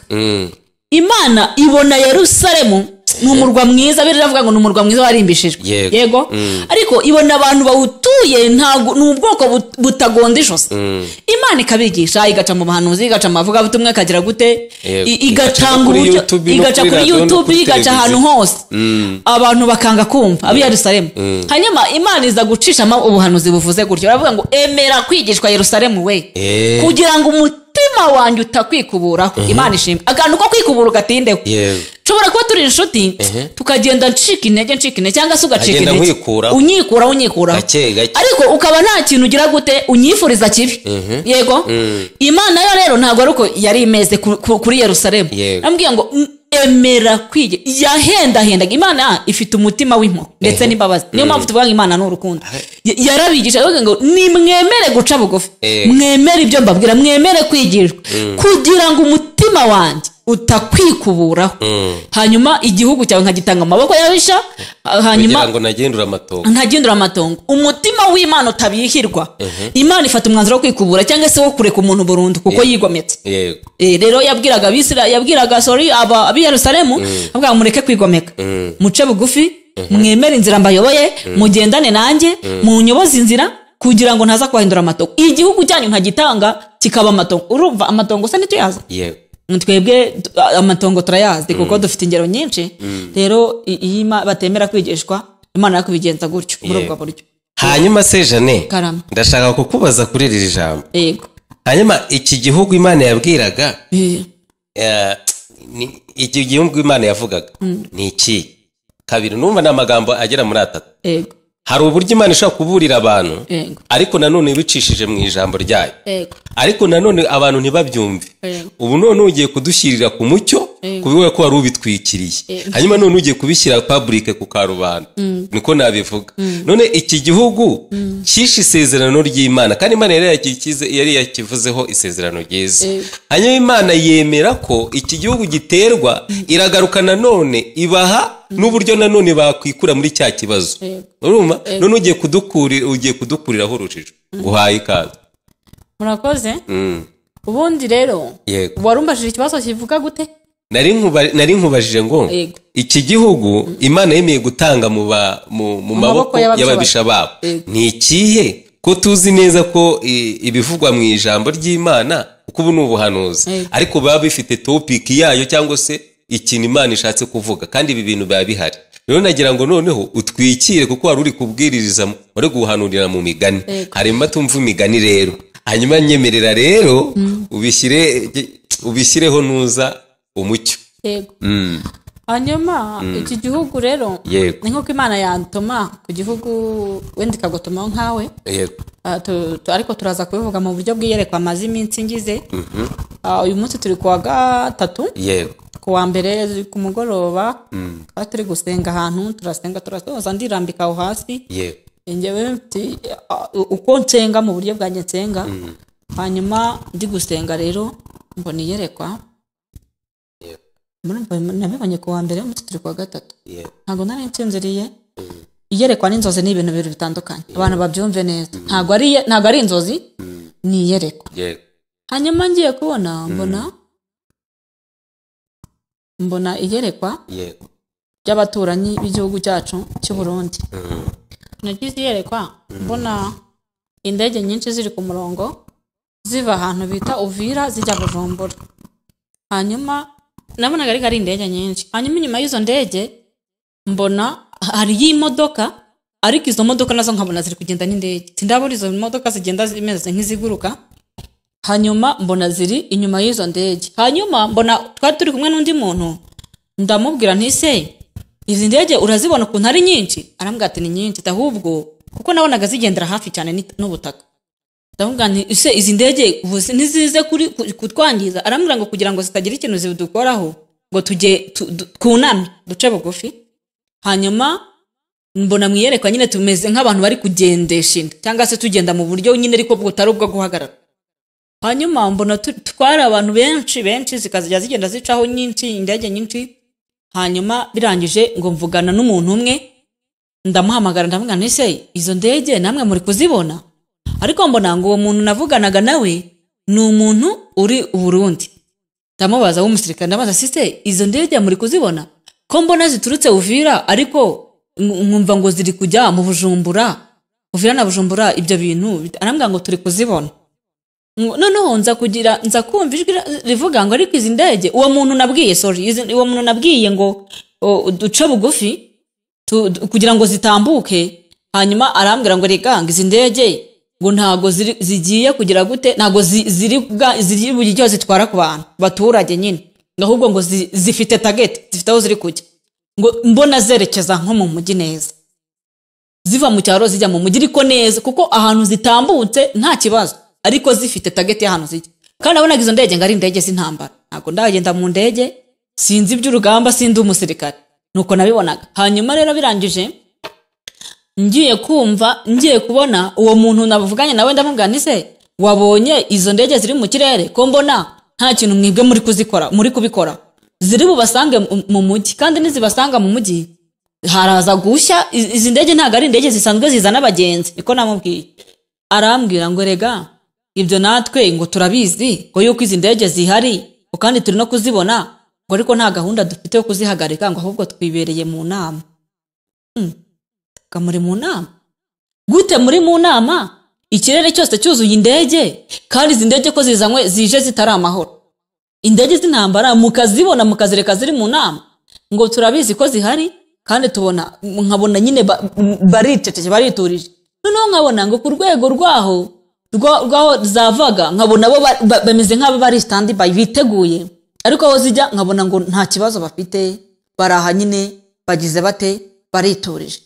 Imana ibona Yerusalemu n'umurwa mwiza, biravuga ngo n'umurwa mwiza warimbishijwe. Yego. Ariko ibona abantu bawutuye n'ubwoko butagonda ijosi. Imana ikabigisha, igaca mu bahanuzi, igaca mu bavuga butumwe, kagira gute, igatanga uburyo, igaca kuri YouTube, igaca ahantu hose. Abantu bakanga kumva ab'i Yerusalemu. Hanyuma Imana iza gucishamo ubuhanuzi buvuze gutyo. Baravuga ngo emera kwigishwa Yerusalemu we kugira ngo umutima wanjye utakwikuburaho. Imana ishimwe. Akantu ko kwikubura ugatindeho. Nshobora kuba turi inshuti tukagenda ncika intege cyangwa se ugacika intege unyikura ariko ukaba nta kintu ugira gute unyifuriza kibi. Yego. Imana yo rero ntabwo ari uko yari imeze kuri Yerusalemu. Nambwiye ngo emera kwige yahendaga. Imana ifite umutima w'impuhwe ndetse n'imbabazi. Niyo mpamvu tuvuga ngo Imana ni urukundo. Yarabigisha avuga ngo nimwemere guca bugufi, mwemere ibyo mbabwira, mwemere kwigishwa kugira ngo umutima wanjye utakwikuburaho. Hanyuma igihugu cyawe nkagitanga mu maboko y'ababisha, hanyuma kugira ngo ntagendura amatongo. Umutima w'Imana utabihirwa. Imana ifata umwanzuro wo kwikubura cyangwa se wo kureka umuntu burundu kuko yigometse. Rero yabwiraga ab'i Yerusalemu avuga mureke kwigomeka, muce bugufi, mwemere inzira mbayoboye, mugendane nanjye, munyoboze inzira kugira ngo ntaza kwahindura amatongo. Igihugu cyanyu nkagitanga kikaba amatongo. Urumva amatongo se ntituyaza? Twebwe amatongo turayazi kuko dufite ingero nyinshi. Rero iyi batemera kwigishwa Imana yakubigenza gutyo muri ubwo buryo. Hanyuma se Jane ndashaka kukubaza kuri iri jambo. Yego. Hanyuma iki gihugu Imana yabwiraga iki gihugu Imana yavugaga ni iki? Kabiri numva n'amagambo agera muri 3. Yego. Hari uburyo Imana ishaka kuburira abantu ariko nanone bicishije mu ijambo ryayo. Ariko nanone abantu ntibabyumve. Ubu none ugiye kudushyirira ku mucyo kubiwe ko wari ubitwikiriye. Hanyuma none ugiye kubishyira public ku karubanda. Niko nabivuga. None iki gihugu cyishe isezerano ry'Imana kandi Imana yari yakivuzeho isezerano ryiza. Hanyuma Imana yemera ko iki gihugu giterwa, iragaruka nanone ibaha n'uburyo nanone bakwikura muri cya kibazo. Urumva none ugiye kudukuriraho urujijo. Guhaye ikaze. Murakoze. Ubundi rero warumbashije ikibazo kivuga gute? Nari nkubajije ngo iki gihugu Imana yemeye gutanga mu maboko y'ababisha babo. Ni ikihe ko tuzi neza ko ibivugwa mu ijambo ry'Imana uko ubu n'ubuhanuzi ariko baba bifite topic yayo cyangwa se ikintu Imana ishatse kuvuga kandi ibi bintu biba bihari. Rero nagira ngo noneho utwikire kuko wari uri kubwiriza wari guhanurira mu migani. Harimo tumva imigani rero. Hanyuma nyemerera rero ubishyireho nuza umucyo. Yego. Hanyuma iki gihugu rero ni nk'uko Imana yantuma ku gihugu wenda ikagutumaho nkawe. Ariko turaza kubivuga mu buryo bw'iyerekwa amaze iminsi ngize. Uyu munsi turi kuwa 3. Kuwa mbere ku mugoroba turi gusenga ahantu, turasoza ndirambika aho hasi. Njyewe uko nsenga mu buryo bwanjye nsenga. Hanyuma ndi gusenga rero mbona iyerekwa. Nabibonye kuwa mbere umunsi turi kuwa 3. Ntabwo nari nsinziriye. Iyerekwa n'inzozi ni ibintu bibiri bitandukanye. Abantu babyumve neza. Ntabwo ari inzozi, ni iyerekwa. Hanyuma ngiye kubona mbona mbona iyerekwa yego ry'abaturanyi b'igihugu cyacu cy'u Burundi. Nagize iyerekwa mbona indege nyinshi ziri ku murongo ziva ahantu bita Uvira zijya Bujumbura. Hanyuma nabonaga ari indege nyinshi. Hanyuma inyuma y'izo ndege mbona hari y'imodoka, ariko izo modoka nazo nkabona ziri kugenda n'indege. Sindabona izo modoka zigenda zimeze nk'iziguruka. Hanyuma mbona ziri inyuma y'izo ndege. Hanyuma mbona twari turi kumwe n'undi muntu, ndamubwira nti se izi ndege urazibona ukuntu ari nyinshi? Arambwira ati ni nyinshi, ahubwo kuko nabonaga zigendera hafi cyane n'ubutaka. Ndamubwira nti se izi ndege ubuze ntizize kutwangiza? Arambwira ngo kugira ngo zitagira ikintu zidukoraho ngo tujye kunamye duce bugufi. Hanyuma mbona mwiyerekwa nyine tumeze nk'abantu bari kugendesha inda, cyangwa se tugenda mu buryo nyine ariko butari ubwo guhagarara. Hanyuma mbona twari abantu benshi zikazijya zigenda zicaho nyinshi, indege nyinshi. Hanyuma birangije ngo mvugana n'umuntu umwe, ndamuhamagara ndamubwira nti se izo ndege namwe muri kuzibona? Ariko mbona ngo uwo muntu navuganaga nawe ni umuntu uri u Burundi. Ndamubaza w'umusirikare, ndabaza se izo ndege muri kuzibona ko mbona ziturutse Uvira ariko nkumva ngo ziri kujya mu Bujumbura, Uvira na Bujumbura ibyo bintu? Arambwira ngo turi kuzibona. Noneho nza kumva ijwi rivuga ngo ariko izi ndege uwo muntu nabwiye ngo duce bugufi kugira ngo zitambuke. Hanyuma arambwira ngo reka ngo izi ndege ngo ntago zigiye kugira gute, ntago ziri buri cyo zitwara ku bantu baturage nyine, ahubwo ngo zifite target, zifite aho ziri kujya. Ngo mbona zerekeza nko mu mujyi neza, ziva mu cyaro zijya mu mujyi ariko neza, kuko ahantu zitambutse nta kibazo, ariko zifite target y'ahantu zijya. Kandi nabonaga izo ndege ngo ari indege z'intambara. Ntago ndagenda mu ndege, sinzi iby'urugamba, sindi umusirikare, nuko nabibonaga. Hanyuma rero birangije ngiye kubona uwo muntu nabuvuganye nawe, ndamubwira nti se wabonye izo ndege ziri mu kirere ko mbona nta kintu mwibwe muri kubikora? Ziri bubasange mu mujyi, kandi nizibasanga mu mujyi haraza gushya. Izi ndege ntago ari indege zisanzwe zizana abagenzi, niko namubwiye. Arambwira ngo rega ibyo natwe ngo turabizi ko yuko izi ndege zihari kandi turi no kuzibona, ngo ariko nta gahunda dufite yo kuzihagarika, ngo ahubwo twibereye mu nama. Muri mu nama gute? Muri mu nama ikirere cyose cyuzuye indege, kandi izi ndege ko zije zitari amahoro, indege z'intambara mukazibona mukazireka ziri mu nama? Ngo turabizi ko zihari, kandi nkabona nyine bariceceke bariturije. Noneho nkabona ngo ku rwego rwaho zavaga, nkabona bo bameze nk'abo bari standby biteguye, ariko aho zijya nkabona ngo nta kibazo bafite, baraha nyine bagize bate, bariturije.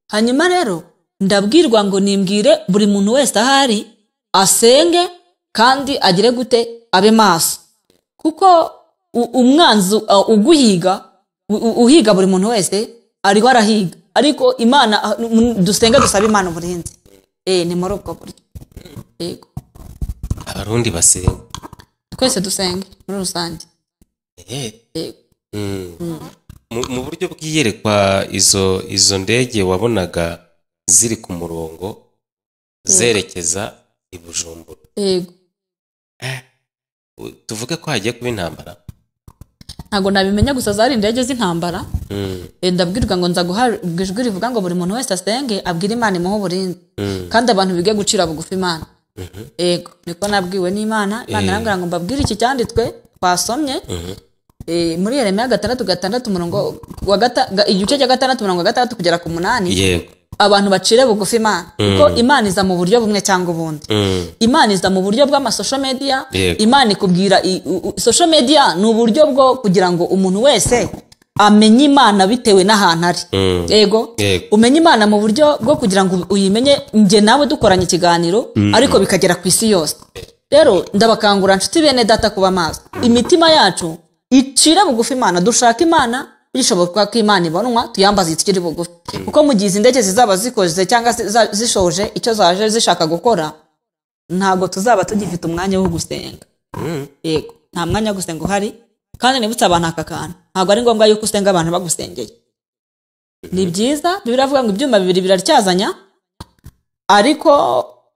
Hanyuma rero ndabwirwa ngo nimbwire buri muntu wese ahari asenge kandi agire gute, abe maso, kuko umwanzi uhiga buri muntu wese ariho arahiga, ariko Imana dusenge dusaba Imana uburinzi. Ni muri ubwo buryo. Yego, abarundi basenga, twese dusenge muri rusange. Mu buryo bw'iyerekwa izo ndege wabonaga ziri ku murongo zerekeza i Bujumbura. Yego. Tuvuge ko hagiye kuba intambara? Ntago nabimenya, gusa zari indege z'intambara. Ndabwirwa ngo nza guhabwa ijwi rivuga ngo buri muntu wese asenge abwire Imana imuhe uburinzi, kandi abantu bige gucira bugufi Imana. Yego, niko nabwiwe n'Imana. Imana arambwira ngo mbabwire iki cyanditswe twasomye muri Yeremiya 6:6 umurongo igice cya 6 umurongo 6 kugera ku 8. Yego, abantu bacire bugufi Imana, kuko Imana iza mu buryo bumwe cyangwa ubundi. Imana iza mu buryo bw'amasocial media. Imana ikubwira social media ni uburyo bwo kugira ngo umuntu wese amenye Imana bitewe n'ahantu ari. Yego, umenye Imana mu buryo bwo kugira ngo uyimenye. Nge nawe dukoranye ikiganiro ariko bikagera ku isi yose. Rero ndabakangura nshuti bene data kuba maso, imitima yacu icira bugufi Imana, dushaka Imana bishoboka ko Imana ibonwa tuyambaza ikiri bugufi, kuko mu gihe indege zizaba zikoze cyangwa zishoje icyo zaje zishaka gukora, ntago tuzaba tugifite umwanya wo gusenga. Yego, nta mwanya wo gusenga uhari, kandi nibutse abantu akakana ntago ari ngombwa yuko usenga abantu bagusengeye. Ni byiza biravuga ngo ibyuma bibiri biraryazanya, ariko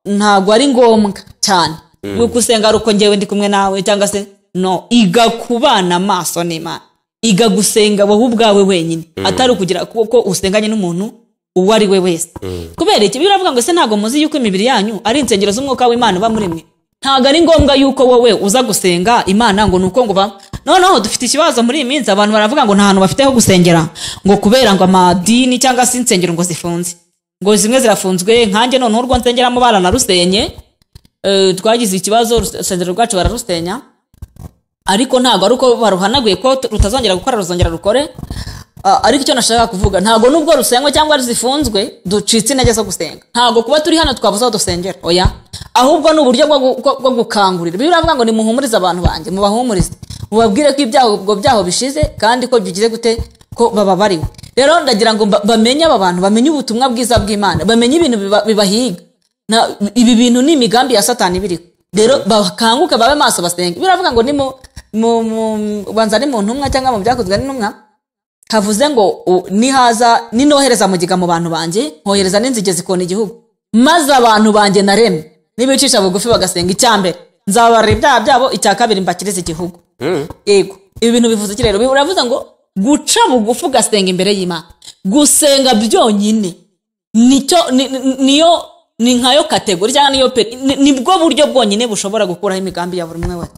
ntago ari ngombwa cyane nuko usenga ruko ngewe ndi kumwe nawe, cyangwa se no iga kubana amaso n'Imana. iga gusenga wowe ubwawe wenyine atari ukugira ko usenganye n'umuntu uwo ari we wese kubera iki biravuga ngo se ntago muzi yuko imibiri yanyu ari insengero z'umwuka w'Imana uba muri mwe ntago ari ngombwa yuko wowe uza gusenga Imana ngo nuko ngo ba noneho dufite ikibazo muri iyi minsi abantu baravuga ngo nta hantu bafite ho gusengera ngo kubera ngo amadini cyangwa se insengero ngo zifunze ngo zimwe zirafunzwe nkanjye noneho urwo nsengeramo baranarusenye twagize ikibazo urusengero rwacu bararusenya ariko ntago ari uko baruhanaguye ko rutazongera gukora ruzongera rukore ariko icyo nashaka kuvuga ntago nubwo rusengo cyangwa zifunzwe ducitse intege zo gusenga ntago kuba turi hano twabuza dusengera oya ahubwo n'uburyo bwo gukangurira biravuga ngo nimuhumurize abantu banjye mubahumurize mubabwire ko ibyaho bishize kandi ko bigize gute ko bababariwe rero ndagira ngo bamenye aba bantu bamenye ubutumwa bwiza bw'Imana bamenye ibintu bibahiga ibi bintu ni imigambi ya Satani biri rero bakanguke babe maso basenga biravuga ngo banza ni mu ntumwa cyangwa mu byakozwe n'intumwa havuze ngo nihaza ninohereza mugiga mu bantu banje nkohereza n'inzige zikona igihugu maze abantu banje naremye nibicisha bugufi bagasenga icyambere nzabarira ibyaha byabo icya kabiri mbakiriza igihugu yego ibi bintu bivuze iki rero biravuze ngo guca bugufi ugasenga imbere y'Imana gusenga byonyine niyo ni nkayo kategori cyangwa niyo nibwo buryo bwonyine bushobora gukuraho imigambi ya buri umwe wese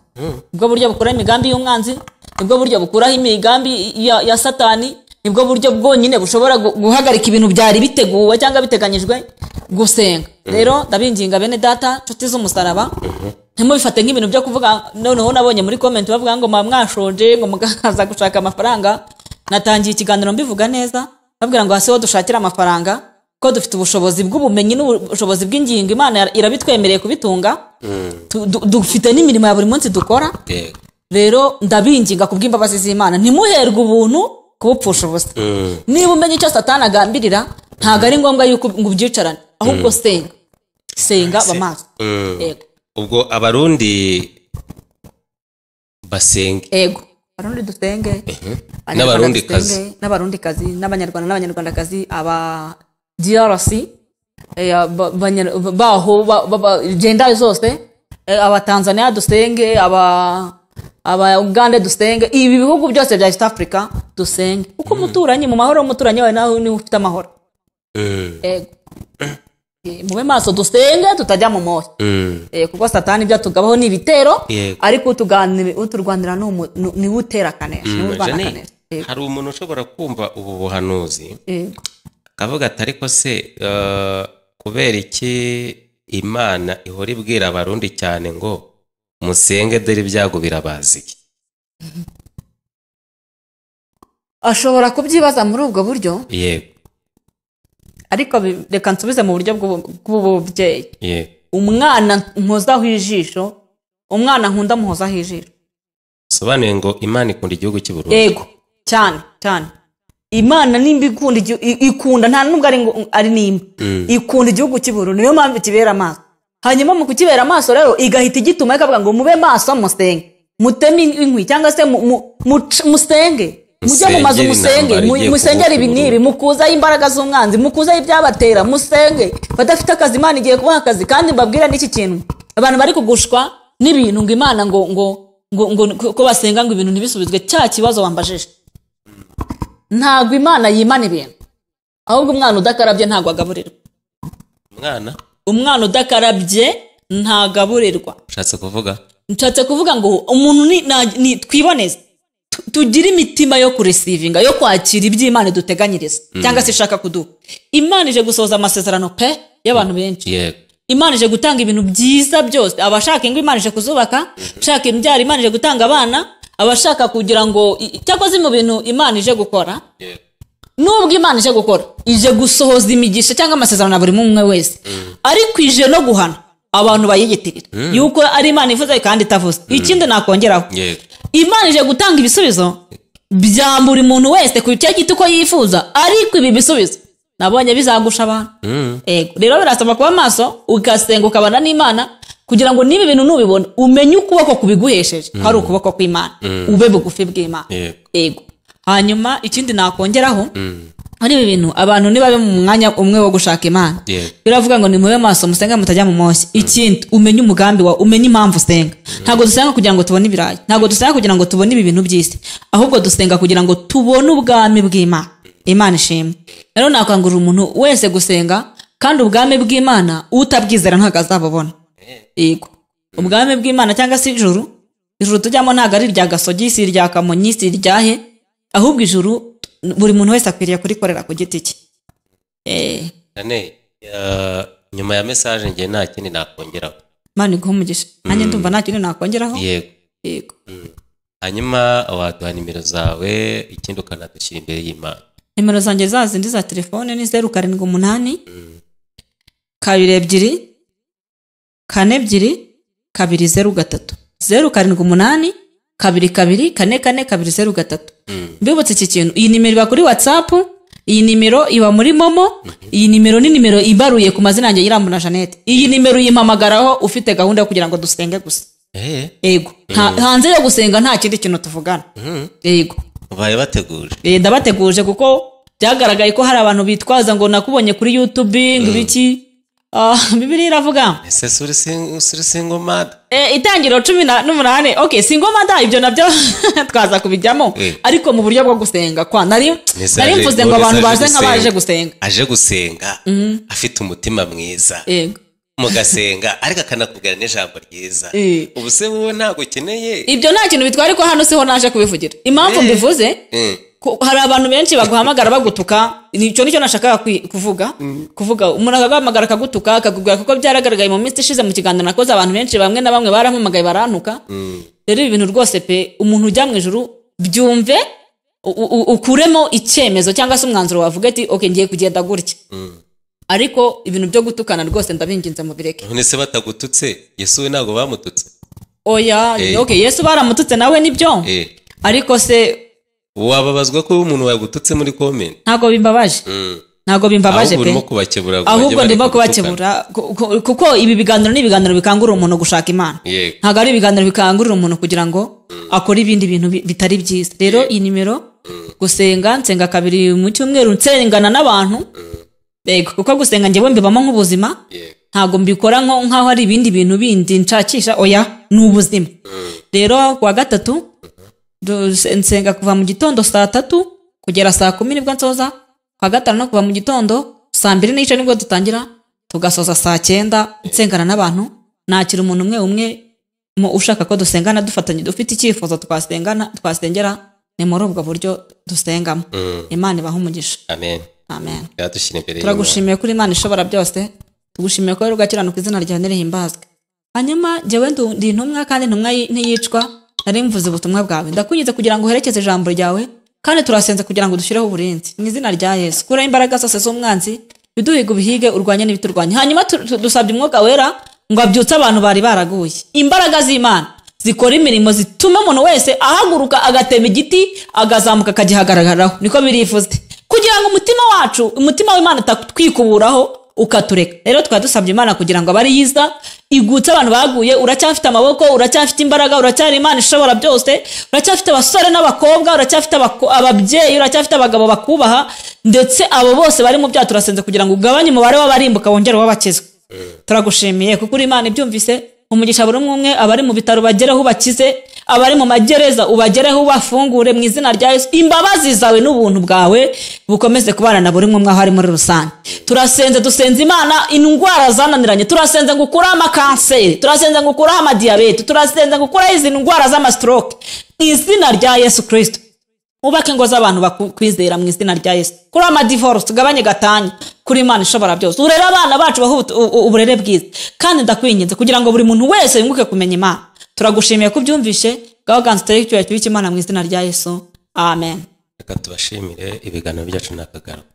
nibwo buryo bukuraho imigambi y'umwanzi nibwo buryo bukuraho imigambi ya Satani nibwo buryo bwonyine bushobora guhagarika ibintu byari biteguwe cyangwa biteganyijwe gusenga rero ndabinginga bene data nshuti z'umusaraba ntimubifate nk'ibintu byo kuvuga noneho nabonye muri comment bavuga ngo mwashonje ngo mugaza gushaka amafaranga natangiye ikiganiro mbivuga neza babwira ngo hasi ho dushakira amafaranga ko dufite ubushobozi bw'ubumenyi n'ubushobozi bw'ingingo Imana irabitwemereye kubitunga dufite n'imirimo ya buri munsi dukora rero ndabinginga kubw'imbabazi z'Imana ntimuherwe ubuntu kubupfusha ubusa niba umenye icyo Satani agambirira ntago ari ngombwa yuko ngo ubyicarane ahubwo senga bamaso yego ubwo abarundi basenge yego abarundi dusenge n'abarundikazi n'abanyarwanda n'abanyarwandakazi aba DRC baho genda zose abatanzania dusenge aba Uganda dusenge ibi bihugu byose bya East Africa dusenge uko muturanye mu mahoro muturanye wawe nawe ni ufite amahoro mube maso dusenge tutajya mu moyo kuko Satani byatugabaho ni ibitero ariko uturwanira ni uterakane hari umuntu ushobora kumva ubu buhanuzi akavuga atari ko se kubera iki Imana ihora ibwira abarundi cyane ngo musenge dore ibyago birabaziye ashobora kubyibaza muri ubwo buryo yego ariko reka nsubize mu buryo bw'ububyeyi umwana mpozaho ijisho umwana nkunda muhozaho ijisho sobanuye ngo Imana ikunda igihugu cy'u Burundi yego cyane cyane Imana nimba ikunda nta nubwo ari nimba ikunda igihugu cy'u Burundi niyo mpamvu kibera amaso hanyuma mu kukibera amaso rero igahita igituma ikavuga ngo mube maso musenge muteme inkwi cyangwa se musenge mujye mu mazu musenge musengera ibinibi mukuzaho imbaraga z'umwanzi mukuzaho ibyabatera musenge badafite akazi Imana igiye kubaha akazi kandi mbabwira n'iki kintu abantu bari kugushwa n'ibintu ngo Imana ngo ko basenga ngo ibintu ntibisubizwe cya kibazo wambajije ntago Imana yimana ibintu ahubwo umwana udakarabye ntago agaburirwa umwana udakarabye ntagaburirwa nshatse kuvuga ngo umuntu ni twiboneze tugira imitima yo kuresivinga yo kwakira iby'Imana duteganyiriza cyangwa se ishaka kuduha Imana ije gusoza amasezerano y'abantu benshi Imana ije gutanga ibintu byiza byose abashaka ngo Imana ije kuzubaka shaka imbyara Imana ije gutanga abana abashaka kugira ngo cyakoze mu bintu Imana ije gukora nubwo Imana ije gukora ije gusohoza imigisha cyangwa amasezerano buri umwe wese ariko ije no guhana abantu bayigitirira yuko ari Imana ivuze kandi itavuze ikindi nakongeraho Imana ije gutanga ibisubizo bya buri muntu wese ku cyo giti ko yifuza ariko ibi bisubizo nabonye bizagusha abantu rero birasaba kuba maso ugasenga ukabana n'Imana kugira ngo niba ibintu nubibona umenye ukuboko kubiguhesheje hari ukuboko kw'Imana ube bugufi bw'Imana hanyuma ikindi nakongeraho muri ibi bintu abantu nibabe mu mwanya umwe wo gushaka Imana biravuga ngo nimube maso musenga mutajya mu moshyi ikindi umenye umugambi wa umenye impamvu usenga ntago dusenga kugira ngo tubone ibirayi ntago dusenga kugira ngo tubone ibi bintu by'isi ahubwo dusenga kugira ngo tubone ubwami bw'Imana Imana ishimwe rero nakangurira umuntu wese gusenga kandi ubwami bw'Imana utabwizera ntago azabubona yego ubwami bw'Imana cyangwa se ijuru tujyamo ntago ari irya Gasogi si irya Kamonyi si iryahe ahubwo ijuru buri muntu wese akwiriye kurikorera ku giti cye nyuma ya message ngiye nta kindi nakongeraho Imana iguhe umugisha nanjye ndumva nta kindi nakongeraho yego hanyuma waduha nimero zawe ikindi ukanadushyira imbere y'Imana nimero zanjye zazindi za telefone ni 078 2 2 4 078 2 4 4 mbibutse iki kintu iyi nimero iba kuri WhatsApp iyi nimero iba muri Momo iyi nimero ni nimero ibaruye ku mazina yanjye Irambona Jeannette iyi nimero uyimpamagaraho ufite gahunda kugira ngo dusenge gusa yego hanze yo gusenga nta kindi kintu tuvugana yego baye bateguje ndabateguje kuko byagaragaye ko hari abantu bitwaza ngo nakubonye kuri YouTube ngibiki Bibiliya iravuga ese suri single mother itangiro 18 okay single mother ibyo nabyo twaza kubijyamo ariko mu buryo bwo gusenga kwa nari mvuze ngo abantu baje nk'abaje gusenga aje gusenga afite umutima mwiza mugasenga ariko akanakubwira n'ijambo ryiza ubu se wowe ntago ukeneye ibyo nta kintu bitwara ko hano siho naje kubivugira impamvu mbivuze hari abantu benshi baguhamagara bagutuka nicyo nashakaga kuvuga umuntu akaguhamagara akagutuka akakubwira kuko byaragaragaye mu minsi ishize mu kiganiro nakoze abantu benshi bamwe na bamwe barampamagaye barantuka rero ibi bintu rwose pe umuntu ujya mu ijuru byumve ukuremo icyemezo cyangwa se umwanzuro wavuga ati okay ngiye kugenda gutya ariko ibintu byo gutukana rwose ndabinginze mu bireke none se batagututse Yesu we ntago bamututse oya okay Yesu baramututse nawe nibyo ariko se wababazwa ko umuntu wagututse muri comment ntago bimbabaje pe ahubwo ndimo kubakebura kuko ibi biganiro ni ibiganiro bikangurira umuntu gushaka Imana ntago ari ibiganiro bikangurira umuntu kugira ngo akore ibindi bintu bitari byiza rero iyi nimero gusenga nsenga 2 mu cyumweru nsengana n'abantu kuko gusenga njyewe mbibamo nk'ubuzima ntago mbikora nkaho ari ibindi bintu bindi nshakisha oya ni ubuzima rero kwa gatatu nsenga kuva mu gitondo saa 3 kugera saa 10 nibwo nsoza kwa gatanu no kuva mu gitondo saa 2 n'igice nibwo dutangira tugasoza saa 9 nsengana n'abantu nakira umuntu umwe mu ushaka ko dusengana dufatanye dufite icyifuzo twasengera ni muri ubwo buryo dusengamo Imana ibaha umugisha amen turagushimiye kuri Imana ishobora byose tugushimiye ko rugakiranuka izina ryawe nirihimbazwe hanyuma jewe ndi intumwa kandi intumwa ntiyicwa nari mvuze ubutumwa bwawe ndakunyize kugira ngo uherekeze ijambo ryawe kandi turasenze kugira ngo dushireho uburinzi mu izina rya Yesu kura imbaraga zose z'umwanzi biduhiga ubihige urwanye n'ibiturwanya hanyuma dusabye umwuka wera ngo abyutse abantu bari baraguye imbaraga z'Imana zikora imirimo zituma umuntu wese ahaguruka agatema igiti agazamuka akagihagararaho niko birifuze kugira ngo umutima w'Imana utatwikuburaho ukatureka rero twadusabye Imana kugira ngo abari yiza igutse abantu baguye uracyafite amaboko uracyafite imbaraga uracyari Imana ishobora byose uracyafite abasore n'abakobwa uracyafite ababyeyi uracyafite abagabo bakubaha ndetse abo bose bari mu byaha turasenze kugira ngo ugabanye umubare w'abarimbuka wongere wabakizwe turagushimiye kuko uri Imana ibyumvise umugisha buri umwe abari mu bitaro bagereho ubakize abari mu magereza ubagereho ubafungure mu izina rya Yesu imbabazi zawe n'ubuntu bwawe bukomeze kubana na buri umwe aho ari muri rusange turasenze dusenze Imana indwara zananiranye turasenze ngo ukuraho amakanseri turasenze ngo ukuraho amadiyabete turasenze ngo ukuraho izi ndwara z'amastroke mu izina rya Yesu Kristo ubake ngo z'abantu bakwizera mu izina rya Yesu kuri amadivorce tugabanye gatanya kuri Imana ishobora byose urera abana bacu baho uburere bwiza kandi ndakwinginze kugira ngo buri muntu wese yunguke kumenya Imana turagushimiye ko byumvishe gahoganze turi cy'Imana mu izina rya Yesu amen reka tubashimire ibiganiro byacu nakagaruka